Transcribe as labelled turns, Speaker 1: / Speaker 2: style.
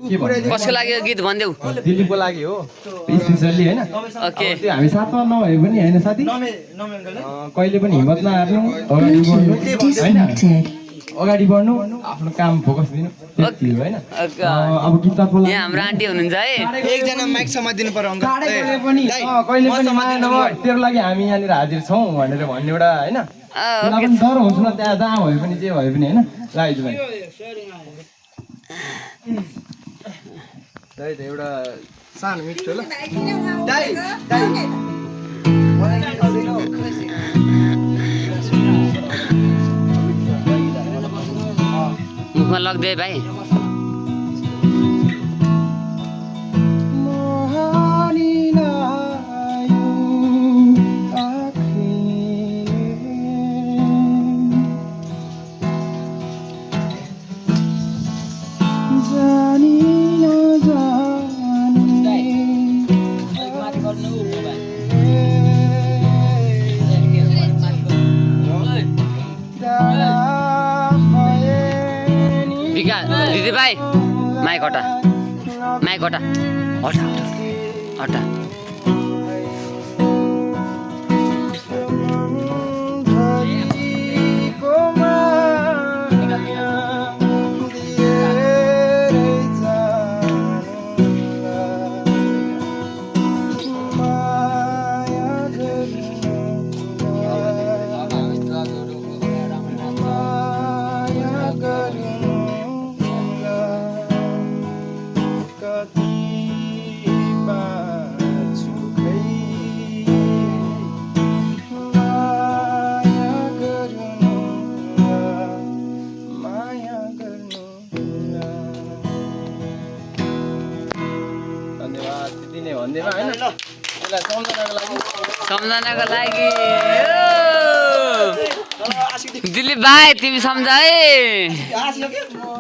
Speaker 1: कसको लागि यो गीत भनिदेऊ
Speaker 2: दिलीपको लागि हो स्पेसल्ली हैन
Speaker 1: ओके
Speaker 2: त्यो हामी साथमा नभए पनि हैन साथी कहिले पनि हिम्मत नहार्नु अगाडि बढ्नु हैन अगाडि बढ्नु आफ्नो काम फोकस दिनु त्यति हो हैन अब गीत तर्फ
Speaker 1: यहाँ हाम्रो आन्टी हुनुहुन्छ है
Speaker 3: एकजना माइक समाइदिनु पर्यो अङ्कल
Speaker 2: कहिले पनि माया नभए तेरो लागि हामी यहाँनिर हाजिर छौँ भनेर भन्ने एउटा हैन त्यसलाई पनि डर हुन्छ न त्यहाँ जहाँ भए पनि जे भए पनि हैन राइज भाइ दाइ एउटा सानो मिठो ल दाइ
Speaker 1: मुखमा लग्दै भाइ दिदी भाइ माइक हटा हटा हटा सम्झनाको लागि दिलीप भाइ तिमी सम्झ है